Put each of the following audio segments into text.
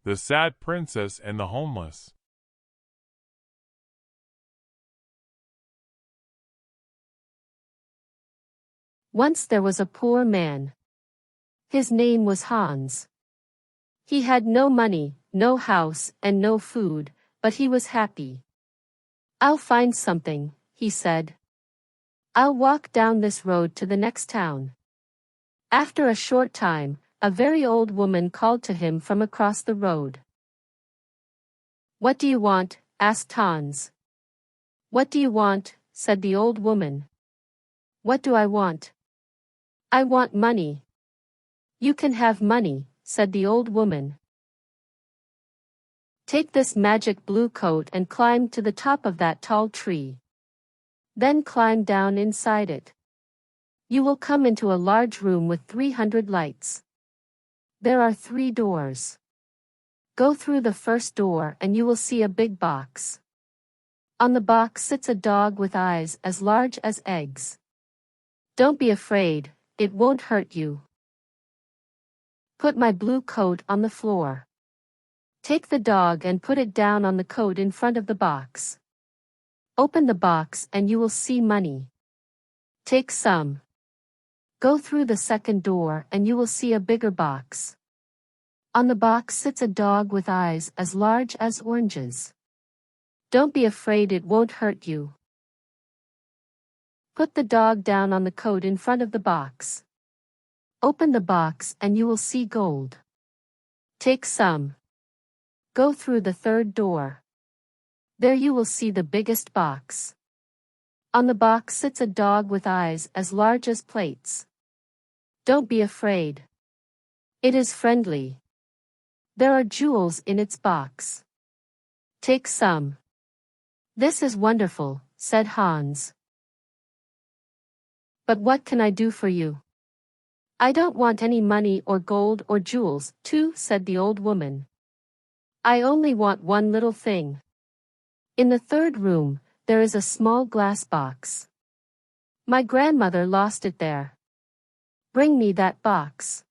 The Sad Princess and the Homeless. Once there was a poor man. His name was Hans. He had no money, no house, and no food, but he was happy. "I'll find something," he said. "I'll walk down this road to the next town." After a short time, a very old woman called to him from across the road. "What do you want?" asked Hans. "What do you want?" said the old woman. "What do I want?" "I want money." "You can have money," said the old woman. "Take this magic blue coat and climb to the top of that tall tree. Then climb down inside it. You will come into a large room with 300 lights. There are 3 doors. Go through the first door and you will see a big box. On the box sits a dog with eyes as large as eggs. Don't be afraid, it won't hurt you. Put my blue coat on the floor. Take the dog and put it down on the coat in front of the box. Open the box and you will see money. Take some. Go through the second door and you will see a bigger box. On the box sits a dog with eyes as large as oranges. Don't be afraid, it won't hurt you. Put the dog down on the coat in front of the box. Open the box and you will see gold. Take some. Go through the third door. There you will see the biggest box. On the box sits a dog with eyes as large as plates. Don't be afraid. It is friendly. There are jewels in its box. Take some. This is wonderful, said Hans. But what can I do for you? I don't want any money or gold or jewels, too, said the old woman. I only want one little thing. In the third room, there is a small glass box. My grandmother lost it there. Bring me that box.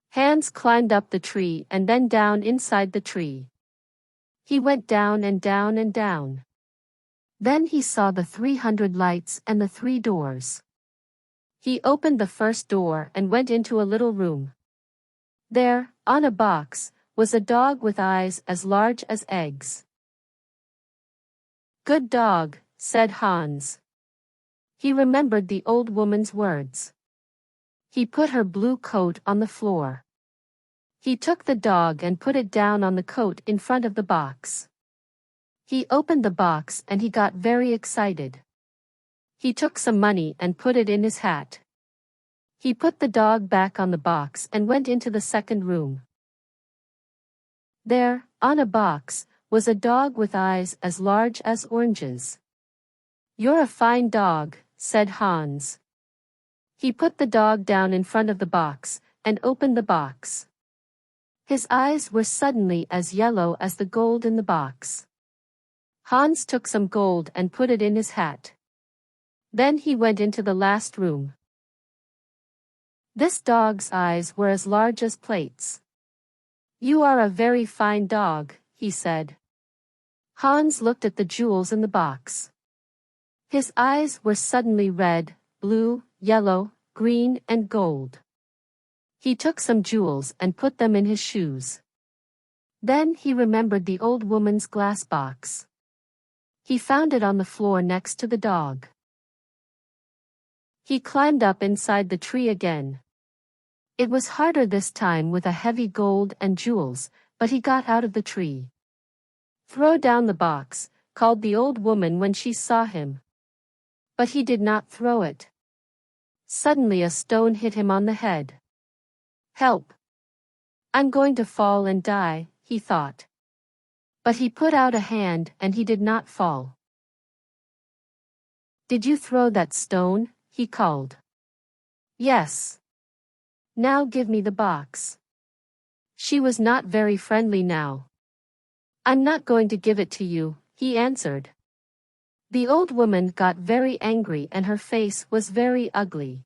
Hans climbed up the tree and then down inside the tree. He went down and down and down. Then he saw the 300 lights and the 3 doors. He opened the first door and went into a little room. There, on a box, was a dog with eyes as large as eggs. Good dog, said Hans. He remembered the old woman's words. He put her blue coat on the floor. He took the dog and put it down on the coat in front of the box. He opened the box and he got very excited. He took some money and put it in his hat. He put the dog back on the box and went into the second room. There, on a box, was a dog with eyes as large as oranges. You're a fine dog, said Hans. He put the dog down in front of the box and opened the box. His eyes were suddenly as yellow as the gold in the box. Hans took some gold and put it in his hat. Then he went into the last room. This dog's eyes were as large as plates. You are a very fine dog, he said. Hans looked at the jewels in the box. His eyes were suddenly red, blue, yellow, green, and gold. He took some jewels and put them in his shoes. Then he remembered the old woman's glass box. He found it on the floor next to the dog. He climbed up inside the tree again. It was harder this time with a heavy gold and jewels, but he got out of the tree. Throw down the box, called the old woman when she saw him. But he did not throw it. Suddenly a stone hit him on the head. Help! I'm going to fall and die, he thought. But he put out a hand and he did not fall. Did you throw that stone? He called. Yes. Now give me the box. She was not very friendly now. I'm not going to give it to you, he answered. The old woman got very angry and her face was very ugly.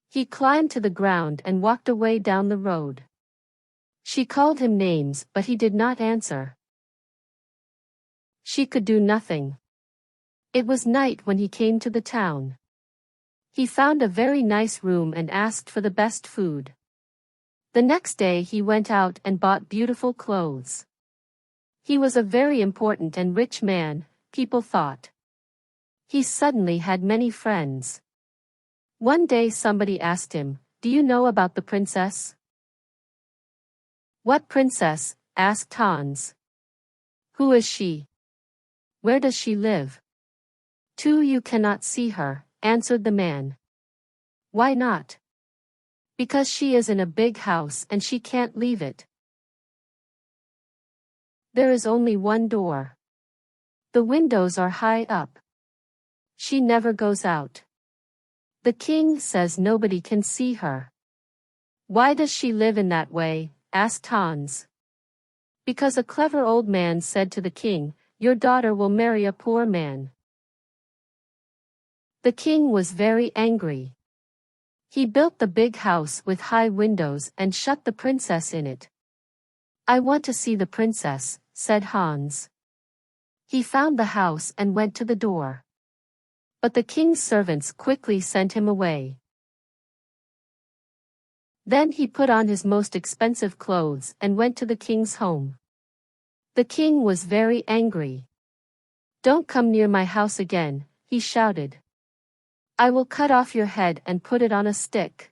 He climbed to the ground and walked away down the road. She called him names, but he did not answer. She could do nothing. It was night when he came to the town. He found a very nice room and asked for the best food. The next day he went out and bought beautiful clothes. He was a very important and rich man, people thought. He suddenly had many friends. One day somebody asked him, "Do you know about the princess?" "What princess?" asked Hans. "Who is she? Where does she live?" You cannot see her," answered the man. "Why not?" "Because she is in a big house and she can't leave it. There is only one door. The windows are high up. She never goes out. The king says nobody can see her." "Why does she live in that way?" asked Hans. "Because a clever old man said to the king, 'Your daughter will marry a poor man.'" The king was very angry. He built the big house with high windows and shut the princess in it. "I want to see the princess," said Hans. He found the house and went to the door. But the king's servants quickly sent him away. Then he put on his most expensive clothes and went to the king's home. The king was very angry. "Don't come near my house again," he shouted. "I will cut off your head and put it on a stick."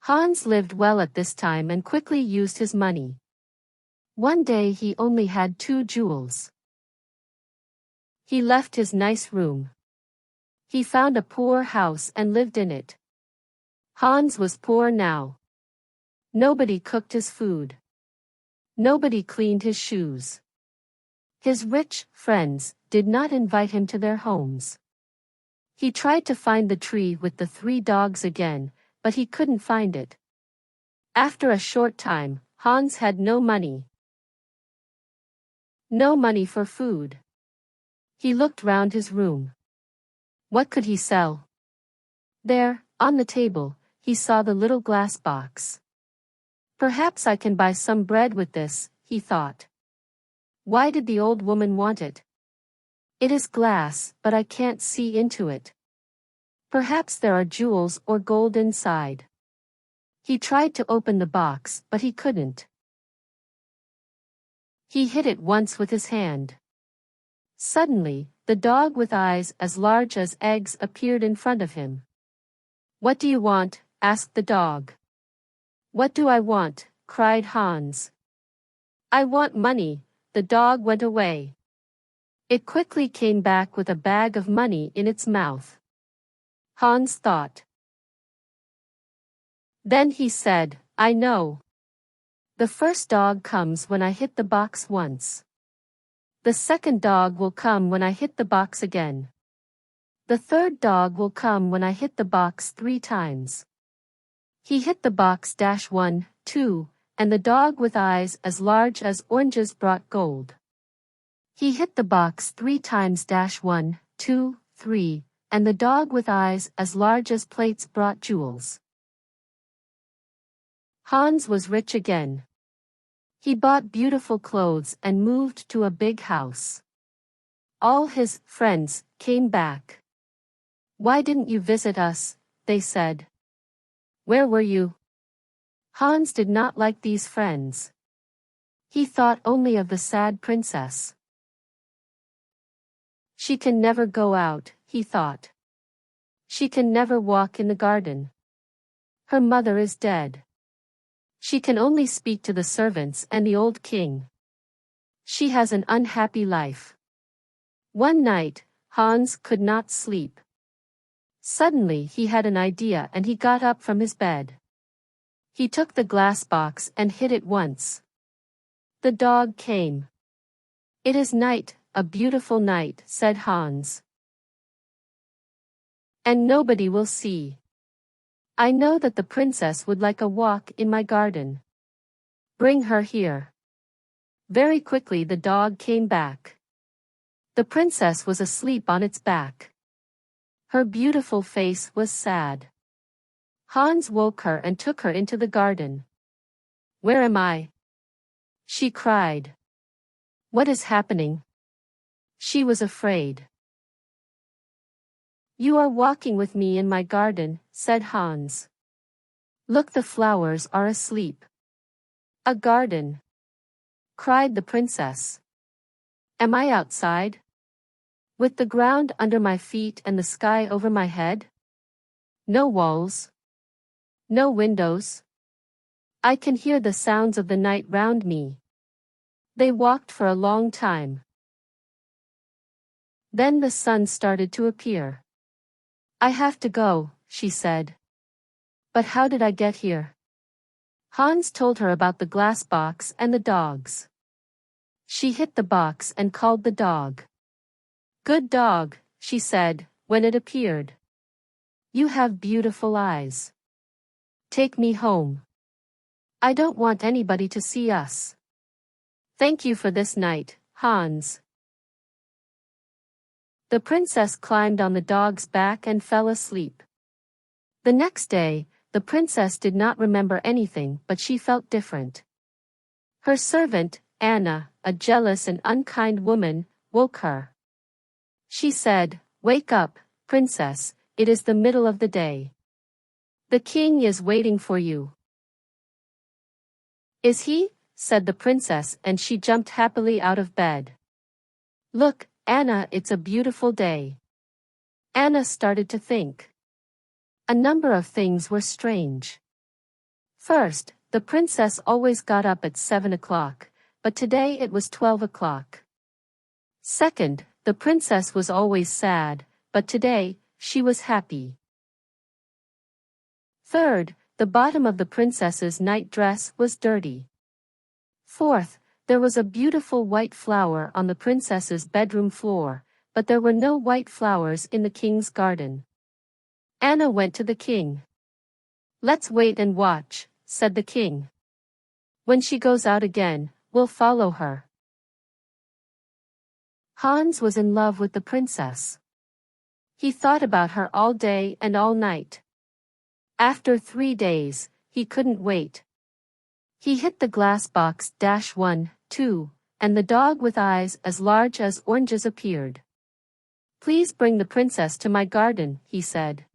Hans lived well at this time and quickly used his money. One day he only had 2 jewels. He left his nice room. He found a poor house and lived in it. Hans was poor now. Nobody cooked his food. Nobody cleaned his shoes. His rich friends did not invite him to their homes. He tried to find the tree with the 3 dogs again, but he couldn't find it. After a short time, Hans had no money. No money for food. He looked round his room. What could he sell? There, on the table, he saw the little glass box. "Perhaps I can buy some bread with this," he thought. Why did the old woman want it? "It is glass, but I can't see into it. Perhaps there are jewels or gold inside." He tried to open the box, but he couldn't. He hit it once with his hand. Suddenly, the dog with eyes as large as eggs appeared in front of him. "What do you want?" asked the dog. "What do I want?" cried Hans. "I want money." The dog went away. It quickly came back with a bag of money in its mouth. Hans thought. Then he said, "I know. The first dog comes when I hit the box once. The second dog will come when I hit the box again. The third dog will come when I hit the box 3 times." He hit the box -1, 2, and the dog with eyes as large as oranges brought gold. He hit the box 3 times -1, 2, 3, and the dog with eyes as large as plates brought jewels. Hans was rich again. He bought beautiful clothes and moved to a big house. All his friends came back. "Why didn't you visit us?" they said. "Where were you?" Hans did not like these friends. He thought only of the sad princess. "She can never go out," he thought. "She can never walk in the garden. Her mother is dead. She can only speak to the servants and the old king. She has an unhappy life." One night, Hans could not sleep. Suddenly he had an idea and he got up from his bed. He took the glass box and hit it once. The dog came. "It is night, a beautiful night," said Hans. "And nobody will see. I know that the princess would like a walk in my garden. Bring her here." Very quickly the dog came back. The princess was asleep on its back. Her beautiful face was sad. Hans woke her and took her into the garden. Where am I? She cried. What is happening? She was afraid. You are walking with me in my garden, said Hans. Look, the flowers are asleep. A garden, cried the princess. Am I outside? With the ground under my feet and the sky over my head? No walls. No windows. I can hear the sounds of the night round me. They walked for a long time. Then the sun started to appear. I have to go, she said. But how did I get here? Hans told her about the glass box and the dogs. She hit the box and called the dog. Good dog, she said, when it appeared. You have beautiful eyes. Take me home. I don't want anybody to see us. Thank you for this night, Hans. The princess climbed on the dog's back and fell asleep. The next day, the princess did not remember anything, but she felt different. Her servant, Anna, a jealous and unkind woman, woke her. She said, Wake up, princess, it is the middle of the day. The king is waiting for you. Is he? Said the princess, and she jumped happily out of bed. Look, Anna, it's a beautiful day. Anna started to think. A number of things were strange. First, the princess always got up at 7 o'clock, but today it was 12 o'clock. Second, the princess was always sad, but today, she was happy. Third, the bottom of the princess's night dress was dirty. Fourth, there was a beautiful white flower on the princess's bedroom floor, but there were no white flowers in the king's garden. Anna went to the king. Let's wait and watch, said the king. When she goes out again, we'll follow her. Hans was in love with the princess. He thought about her all day and all night. After 3 days, he couldn't wait. He hit the glass box -1, 2, and the dog with eyes as large as oranges appeared. Please bring the princess to my garden, he said.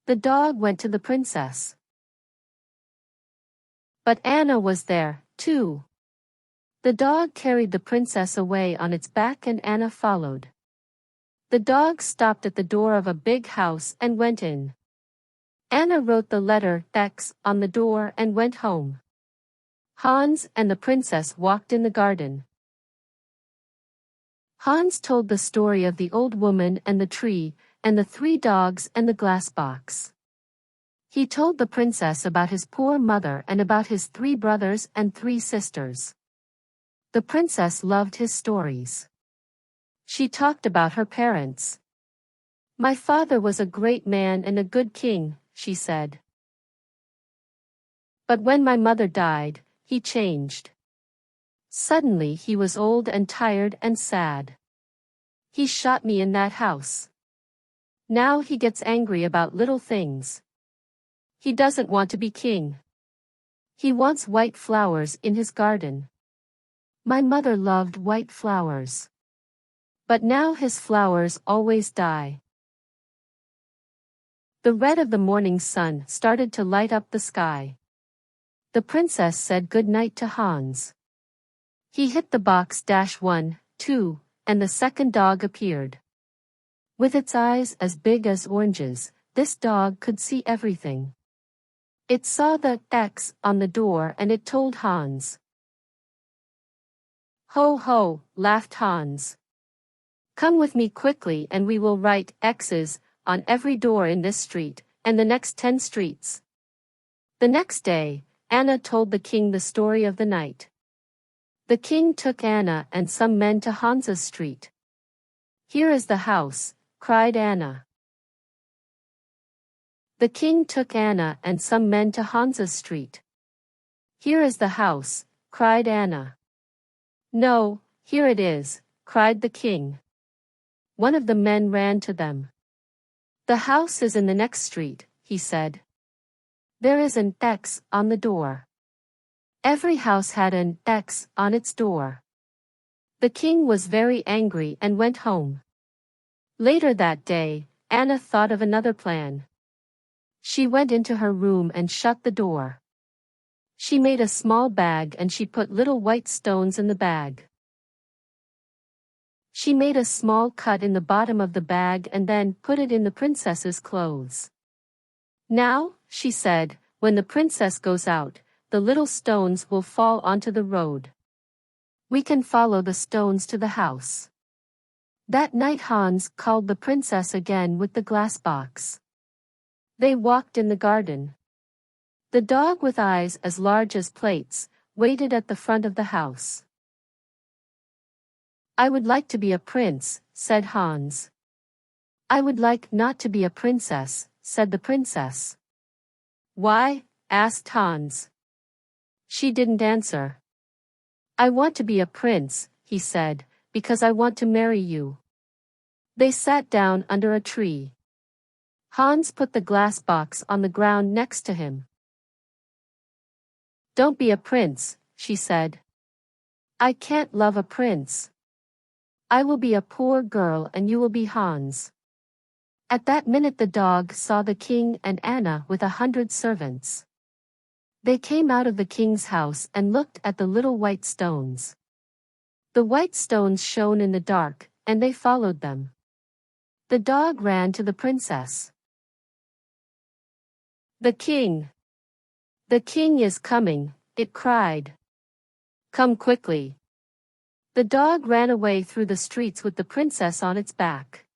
The dog went to the princess. But Anna was there, too. The dog carried the princess away on its back and Anna followed. The dog stopped at the door of a big house and went in. Anna wrote the letter X on the door and went home. Hans and the princess walked in the garden. Hans told the story of the old woman and the tree, and the 3 dogs and the glass box. He told the princess about his poor mother and about his 3 brothers and 3 sisters. The princess loved his stories. She talked about her parents. My father was a great man and a good king, she said. But when my mother died, he changed. Suddenly he was old and tired and sad. He shot me in that house. Now he gets angry about little things. He doesn't want to be king. He wants white flowers in his garden. My mother loved white flowers. But now his flowers always die. The red of the morning sun started to light up the sky. The princess said good night to Hans. He hit the box -1, 2, and the second dog appeared. With its eyes as big as oranges, this dog could see everything. It saw the X on the door and it told Hans. Ho ho, laughed Hans. Come with me quickly and we will write X's on every door in this street, and the next 10 streets. The next day, Anna told the king the story of the night. The king took Anna and some men to Hans's street. Here is the house, cried Anna. The king took Anna and some men to Hans's street. Here is the house, cried Anna. No, here it is, cried the king. One of the men ran to them. The house is in the next street, he said. There is an X on the door. Every house had an X on its door. The king was very angry and went home. Later that day, Anna thought of another plan. She went into her room and shut the door. She made a small bag and she put little white stones in the bag. She made a small cut in the bottom of the bag and then put it in the princess's clothes. Now, she said, when the princess goes out, the little stones will fall onto the road. We can follow the stones to the house. That night Hans called the princess again with the glass box. They walked in the garden. The dog with eyes as large as plates waited at the front of the house. I would like to be a prince, said Hans. I would like not to be a princess, said the princess. Why? Asked Hans. She didn't answer. I want to be a prince, he said, because I want to marry you. They sat down under a tree. Hans put the glass box on the ground next to him. Don't be a prince, she said. I can't love a prince. I will be a poor girl and you will be Hans. At that minute the dog saw the king and Anna with 100 servants. They came out of the king's house and looked at the little white stones. The white stones shone in the dark, and they followed them. The dog ran to the princess. The king! The king is coming, it cried. Come quickly. The dog ran away through the streets with the princess on its back.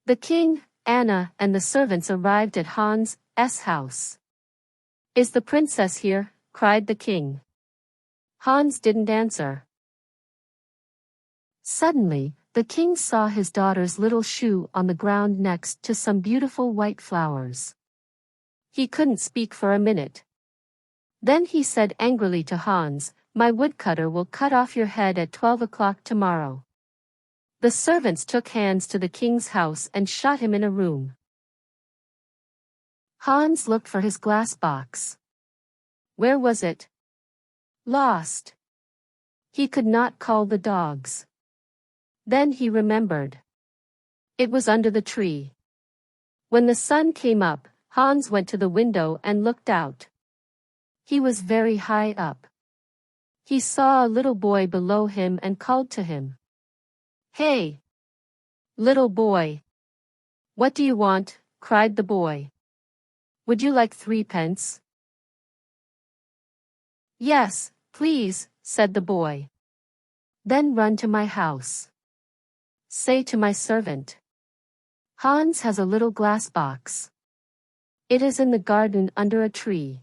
The king, Anna, and the servants arrived at Hans' house. Is the princess here? Cried the king. Hans didn't answer. Suddenly, the king saw his daughter's little shoe on the ground next to some beautiful white flowers. He couldn't speak for a minute. Then he said angrily to Hans, My woodcutter will cut off your head at 12 o'clock tomorrow. The servants took Hans to the king's house and shut him in a room. Hans looked for his glass box. Where was it? Lost. He could not call the dogs. Then he remembered. It was under the tree. When the sun came up, Hans went to the window and looked out. He was very high up. He saw a little boy below him and called to him. Hey! Little boy! What do you want? Cried the boy. Would you like 3 pence? Yes, please, said the boy. Then run to my house. Say to my servant. Hans has a little glass box. It is in the garden under a tree.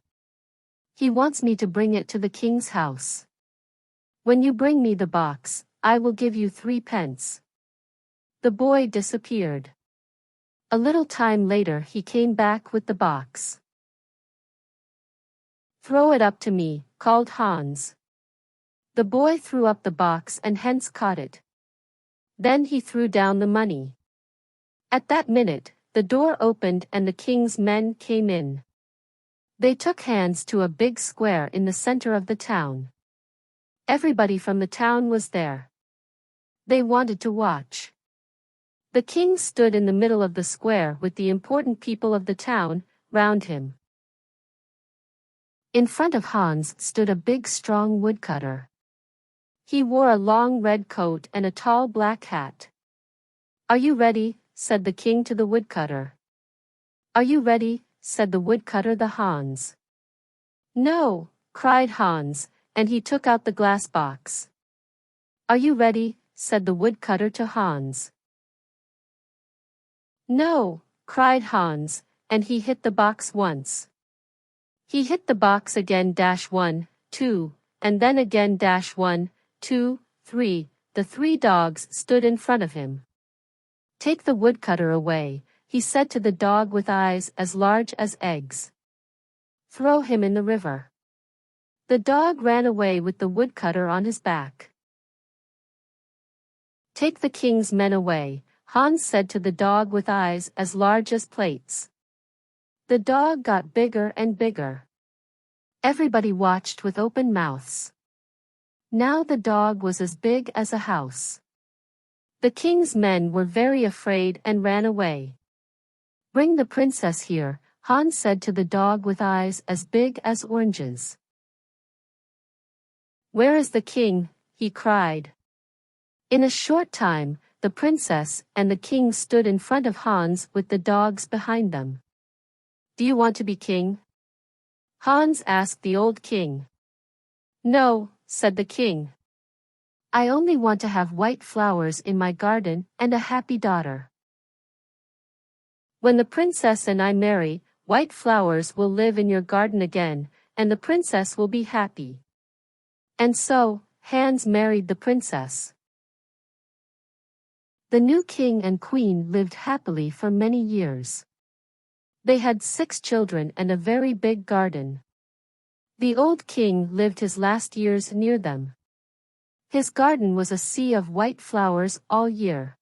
He wants me to bring it to the king's house. When you bring me the box, I will give you 3 pence. The boy disappeared. A little time later he came back with the box. Throw it up to me, called Hans. The boy threw up the box and Hans caught it. Then he threw down the money. At that minute, the door opened and the king's men came in. They took Hans to a big square in the center of the town. Everybody from the town was there. They wanted to watch. The king stood in the middle of the square with the important people of the town round him. In front of Hans stood a big strong woodcutter. He wore a long red coat and a tall black hat. Are you ready? Said the king to the woodcutter. Are you ready? Said the woodcutter to Hans. No, cried Hans, and he took out the glass box. Are you ready? Said the woodcutter to Hans. No, cried Hans, and he hit the box once. He hit the box again -1, 2, and then again -1, 2, 3. The 3 dogs stood in front of him. Take the woodcutter away, he said to the dog with eyes as large as eggs. Throw him in the river. The dog ran away with the woodcutter on his back. Take the king's men away, Hans said to the dog with eyes as large as plates. The dog got bigger and bigger. Everybody watched with open mouths. Now the dog was as big as a house. The king's men were very afraid and ran away. "Bring the princess here," Hans said to the dog with eyes as big as oranges. "Where is the king?" he cried. In a short time, the princess and the king stood in front of Hans with the dogs behind them. "Do you want to be king?" Hans asked the old king. "No," said the king. "I only want to have white flowers in my garden and a happy daughter. When the princess and I marry, white flowers will live in your garden again, and the princess will be happy." And so, Hans married the princess. The new king and queen lived happily for many years. They had 6 children and a very big garden. The old king lived his last years near them. His garden was a sea of white flowers all year.